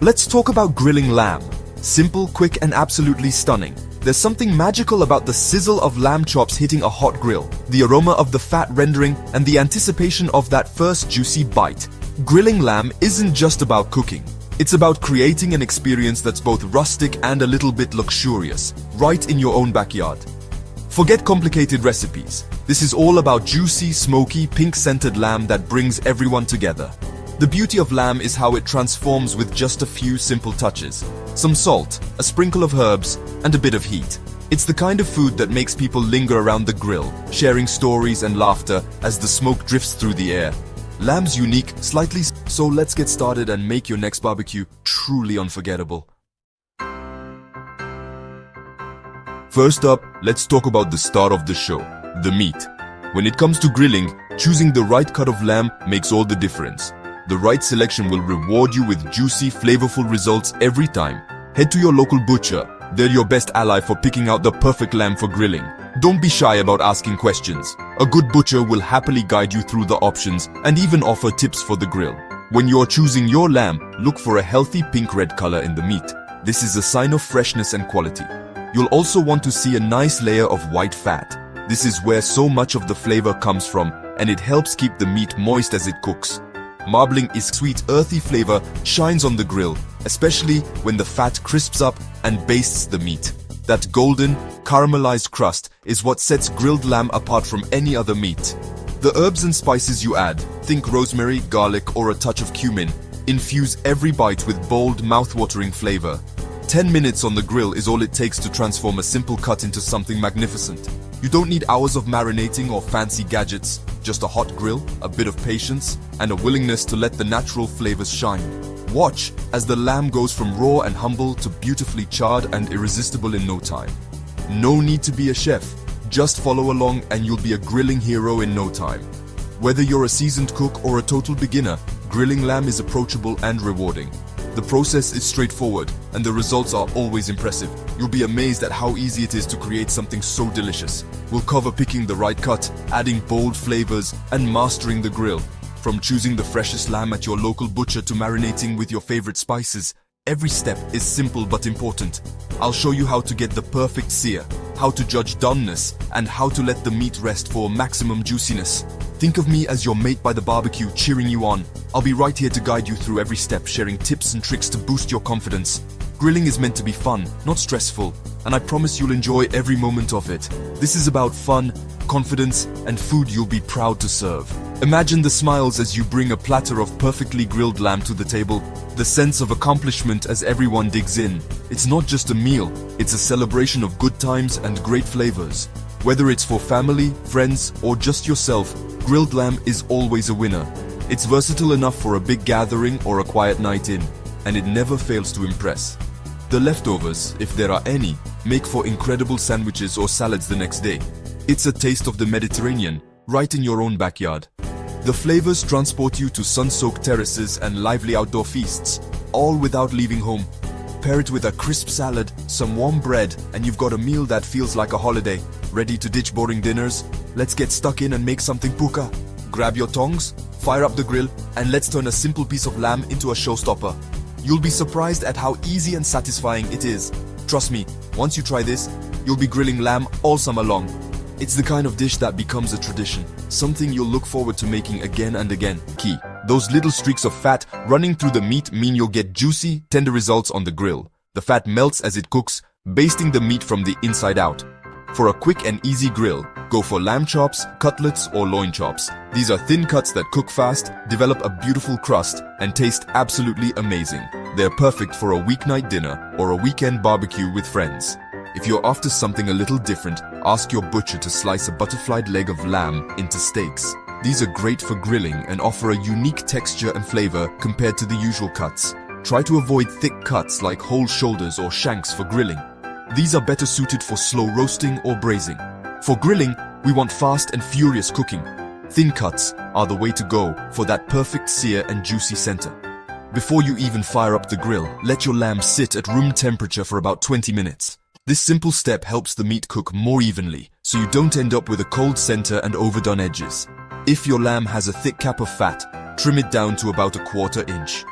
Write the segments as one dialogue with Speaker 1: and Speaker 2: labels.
Speaker 1: Let's talk about grilling lamb. Simple, quick, and absolutely stunning. There's something magical about the sizzle of lamb chops hitting a hot grill, the aroma of the fat rendering, and the anticipation of that first juicy bite. Grilling lamb isn't just about cooking. It's about creating an experience that's both rustic and a little bit luxurious, right in your own backyard. Forget complicated recipes. This is all about juicy, smoky, pink-scented lamb that brings everyone together. The beauty of lamb is how it transforms with just a few simple touches. Some salt, a sprinkle of herbs, and a bit of heat. It's the kind of food that makes people linger around the grill, sharing stories and laughter as the smoke drifts through the air. Lamb's unique, slightly so let's get started and make your next barbecue truly unforgettable. First up, let's talk about the star of the show, the meat. When it comes to grilling, choosing the right cut of lamb makes all the difference. The right selection will reward you with juicy, flavorful results every time. Head to your local butcher. They're your best ally for picking out the perfect lamb for grilling. Don't be shy about asking questions. A good butcher will happily guide you through the options and even offer tips for the grill. When you're choosing your lamb, look for a healthy pink-red color in the meat. This is a sign of freshness and quality. You'll also want to see a nice layer of white fat. This is where so much of the flavor comes from, and it helps keep the meat moist as it cooks. Marbling is sweet, earthy flavor shines on the grill, especially when the fat crisps up and bastes the meat. That golden, caramelized crust is what sets grilled lamb apart from any other meat. The herbs and spices you add, think rosemary, garlic, or a touch of cumin, infuse every bite with bold, mouth-watering flavor. 10 minutes on the grill is all it takes to transform a simple cut into something magnificent. You don't need hours of marinating or fancy gadgets, just a hot grill, a bit of patience, and a willingness to let the natural flavors shine. Watch as the lamb goes from raw and humble to beautifully charred and irresistible in no time. No need to be a chef, just follow along and you'll be a grilling hero in no time. Whether you're a seasoned cook or a total beginner, grilling lamb is approachable and rewarding. The process is straightforward, and the results are always impressive. You'll be amazed at how easy it is to create something so delicious. We'll cover picking the right cut, adding bold flavors, and mastering the grill. From choosing the freshest lamb at your local butcher to marinating with your favorite spices, every step is simple but important. I'll show you how to get the perfect sear, how to judge doneness, and how to let the meat rest for maximum juiciness. Think of me as your mate by the barbecue, cheering you on. I'll be right here to guide you through every step, sharing tips and tricks to boost your confidence. Grilling is meant to be fun, not stressful, and I promise you'll enjoy every moment of it. This is about fun, confidence, and food you'll be proud to serve. Imagine the smiles as you bring a platter of perfectly grilled lamb to the table, the sense of accomplishment as everyone digs in. It's not just a meal, it's a celebration of good times and great flavors. Whether it's for family, friends, or just yourself, grilled lamb is always a winner. It's versatile enough for a big gathering or a quiet night in, and it never fails to impress. The leftovers, if there are any, make for incredible sandwiches or salads the next day. It's a taste of the Mediterranean, right in your own backyard. The flavors transport you to sun-soaked terraces and lively outdoor feasts, all without leaving home. Pair it with a crisp salad, some warm bread, and you've got a meal that feels like a holiday. Ready to ditch boring dinners? Let's get stuck in and make something Pukka. Grab your tongs, fire up the grill, and let's turn a simple piece of lamb into a showstopper. You'll be surprised at how easy and satisfying it is. Trust me, once you try this, you'll be grilling lamb all summer long. It's the kind of dish that becomes a tradition, something you'll look forward to making again and again. Key: those little streaks of fat running through the meat mean you'll get juicy, tender results on the grill. The fat melts as it cooks, basting the meat from the inside out. For a quick and easy grill, go for lamb chops, cutlets, or loin chops. These are thin cuts that cook fast, develop a beautiful crust, and taste absolutely amazing. They're perfect for a weeknight dinner or a weekend barbecue with friends. If you're after something a little different, ask your butcher to slice a butterflied leg of lamb into steaks. These are great for grilling and offer a unique texture and flavor compared to the usual cuts. Try to avoid thick cuts like whole shoulders or shanks for grilling. These are better suited for slow roasting or braising. For grilling, we want fast and furious cooking. Thin cuts are the way to go for that perfect sear and juicy center. Before you even fire up the grill, let your lamb sit at room temperature for about 20 minutes. This simple step helps the meat cook more evenly, so you don't end up with a cold center and overdone edges. If your lamb has a thick cap of fat, trim it down to about 1/4 inch.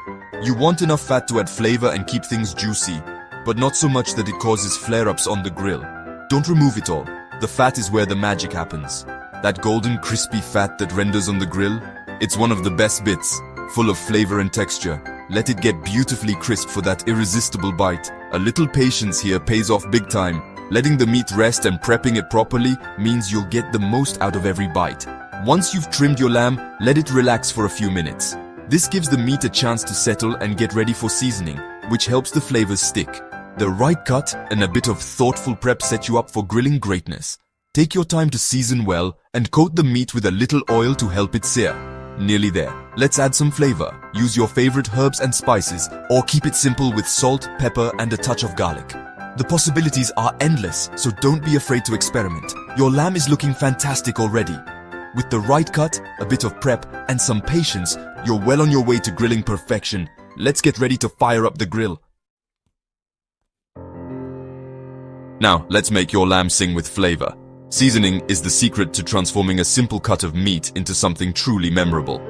Speaker 1: You want enough fat to add flavor and keep things juicy, but not so much that it causes flare-ups on the grill. Don't remove it all. The fat is where the magic happens. That golden, crispy fat that renders on the grill, it's one of the best bits, full of flavor and texture. Let it get beautifully crisp for that irresistible bite. A little patience here pays off big time. Letting the meat rest and prepping it properly means you'll get the most out of every bite. Once you've trimmed your lamb, let it relax for a few minutes. This gives the meat a chance to settle and get ready for seasoning, which helps the flavors stick. The right cut and a bit of thoughtful prep set you up for grilling greatness. Take your time to season well and coat the meat with a little oil to help it sear. Nearly there. Let's add some flavor. Use your favorite herbs and spices, or keep it simple with salt, pepper, and a touch of garlic. The possibilities are endless, so don't be afraid to experiment. Your lamb is looking fantastic already. With the right cut, a bit of prep, and some patience, you're well on your way to grilling perfection. Let's get ready to fire up the grill. Now, let's make your lamb sing with flavor. Seasoning is the secret to transforming a simple cut of meat into something truly memorable.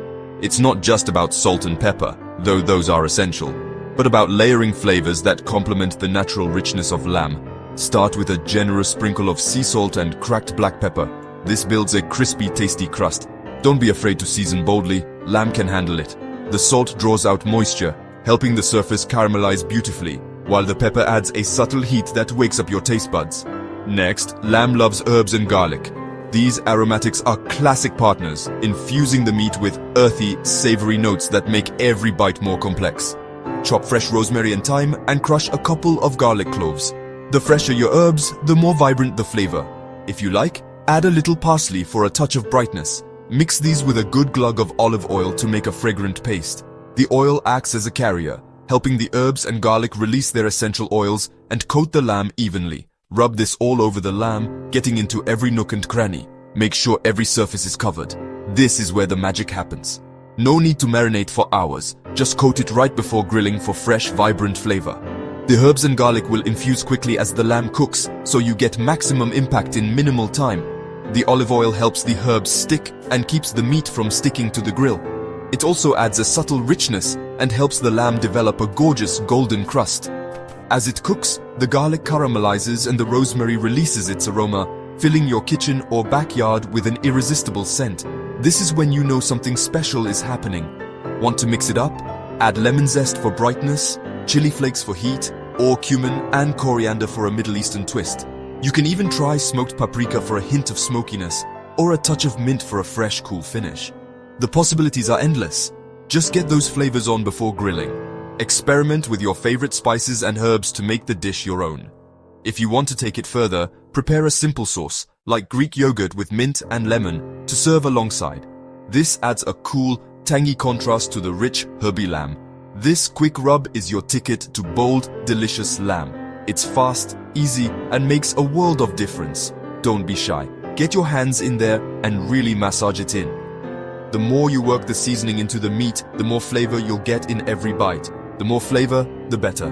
Speaker 1: It's not just about salt and pepper, though those are essential, but about layering flavors that complement the natural richness of lamb. Start with a generous sprinkle of sea salt and cracked black pepper. This builds a crispy, tasty crust. Don't be afraid to season boldly, lamb can handle it. The salt draws out moisture, helping the surface caramelize beautifully, while the pepper adds a subtle heat that wakes up your taste buds. Next, lamb loves herbs and garlic. These aromatics are classic partners, infusing the meat with earthy, savory notes that make every bite more complex. Chop fresh rosemary and thyme and crush a couple of garlic cloves. The fresher your herbs, the more vibrant the flavor. If you like, add a little parsley for a touch of brightness. Mix these with a good glug of olive oil to make a fragrant paste. The oil acts as a carrier, helping the herbs and garlic release their essential oils and coat the lamb evenly. Rub this all over the lamb, getting into every nook and cranny. Make sure every surface is covered. This is where the magic happens. No need to marinate for hours. Just coat it right before grilling for fresh, vibrant flavor. The herbs and garlic will infuse quickly as the lamb cooks, so you get maximum impact in minimal time. The olive oil helps the herbs stick and keeps the meat from sticking to the grill. It also adds a subtle richness and helps the lamb develop a gorgeous golden crust. As it cooks, the garlic caramelizes and the rosemary releases its aroma, filling your kitchen or backyard with an irresistible scent. This is when you know something special is happening. Want to mix it up? Add lemon zest for brightness, chili flakes for heat, or cumin and coriander for a Middle Eastern twist. You can even try smoked paprika for a hint of smokiness, or a touch of mint for a fresh, cool finish. The possibilities are endless. Just get those flavors on before grilling. Experiment with your favorite spices and herbs to make the dish your own. If you want to take it further, prepare a simple sauce, like Greek yogurt with mint and lemon, to serve alongside. This adds a cool, tangy contrast to the rich, herby lamb. This quick rub is your ticket to bold, delicious lamb. It's fast, easy, and makes a world of difference. Don't be shy. Get your hands in there and really massage it in. The more you work the seasoning into the meat, the more flavor you'll get in every bite. The more flavor, the better.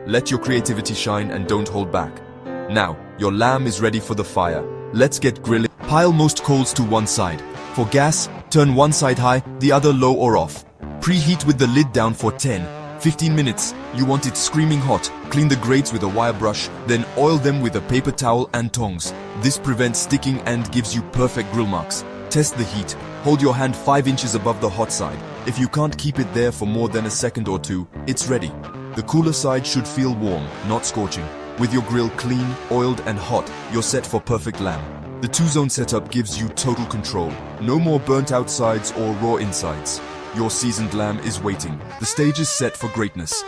Speaker 1: Let your creativity shine and don't hold back. Now, your lamb is ready for the fire. Let's get grilling. Pile most coals to one side. For gas, turn one side high, the other low or off. Preheat with the lid down for 10-15 minutes. You want it screaming hot. Clean the grates with a wire brush, then oil them with a paper towel and tongs. This prevents sticking and gives you perfect grill marks. Test the heat. Hold your hand 5 inches above the hot side. If you can't keep it there for more than a second or two, it's ready. The cooler side should feel warm, not scorching. With your grill clean, oiled and hot, you're set for perfect lamb. The 2-zone setup gives you total control. No more burnt out sides or raw insides. Your seasoned lamb is waiting. The stage is set for greatness.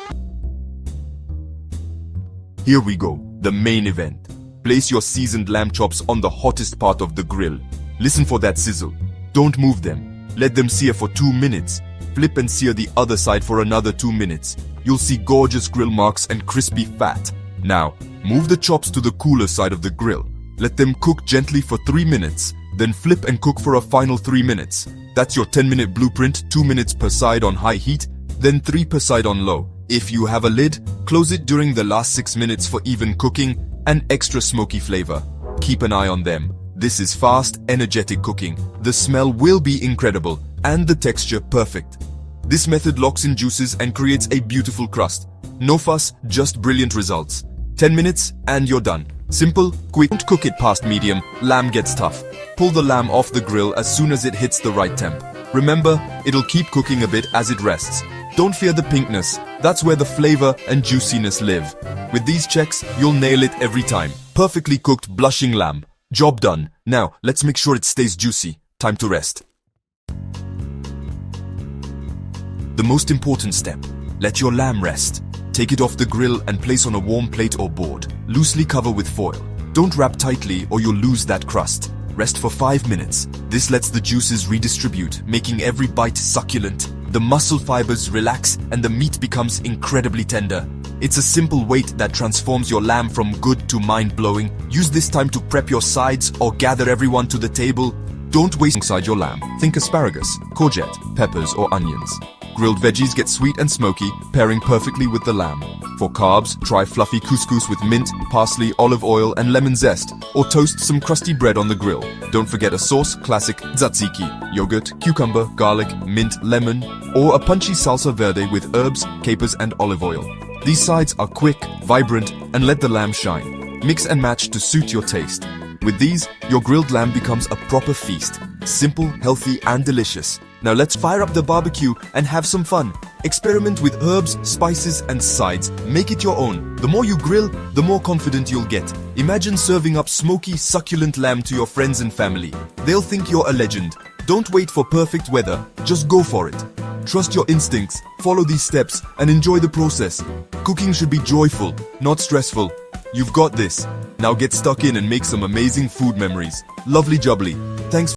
Speaker 1: Here we go, the main event. Place your seasoned lamb chops on the hottest part of the grill. Listen for that sizzle. Don't move them. Let them sear for 2 minutes. Flip and sear the other side for another 2 minutes. You'll see gorgeous grill marks and crispy fat. Now, move the chops to the cooler side of the grill. Let them cook gently for 3 minutes. Then flip and cook for a final 3 minutes. That's your 10-minute blueprint, 2 minutes per side on high heat, then 3 per side on low. If you have a lid, close it during the last 6 minutes for even cooking and extra smoky flavor. Keep an eye on them. This is fast, energetic cooking. The smell will be incredible and the texture perfect. This method locks in juices and creates a beautiful crust. No fuss, just brilliant results. 10 minutes and you're done. Simple, quick. Don't cook it past medium, lamb gets tough. Pull the lamb off the grill as soon as it hits the right temp. Remember, it'll keep cooking a bit as it rests. Don't fear the pinkness, that's where the flavor and juiciness live. With these checks, you'll nail it every time. Perfectly cooked, blushing lamb. Job done. Now, let's make sure it stays juicy. Time to rest. The most important step. Let your lamb rest. Take it off the grill and place on a warm plate or board. Loosely cover with foil. Don't wrap tightly or you'll lose that crust. Rest for 5 minutes. This lets the juices redistribute, making every bite succulent. The muscle fibers relax and the meat becomes incredibly tender. It's a simple weight that transforms your lamb from good to mind-blowing. Use this time to prep your sides or gather everyone to the table. Don't waste alongside your lamb. Think asparagus, courgette, peppers or onions. Grilled veggies get sweet and smoky, pairing perfectly with the lamb. For carbs, try fluffy couscous with mint, parsley, olive oil and lemon zest, or toast some crusty bread on the grill. Don't forget a sauce, classic tzatziki, yogurt, cucumber, garlic, mint, lemon, or a punchy salsa verde with herbs, capers and olive oil. These sides are quick, vibrant, and let the lamb shine. Mix and match to suit your taste. With these, your grilled lamb becomes a proper feast. Simple, healthy, and delicious. Now let's fire up the barbecue and have some fun. Experiment with herbs, spices, and sides. Make it your own. The more you grill, the more confident you'll get. Imagine serving up smoky, succulent lamb to your friends and family. They'll think you're a legend. Don't wait for perfect weather. Just go for it. Trust your instincts, follow these steps, and enjoy the process. Cooking should be joyful, not stressful. You've got this. Now get stuck in and make some amazing food memories. Lovely jubbly. Thanks.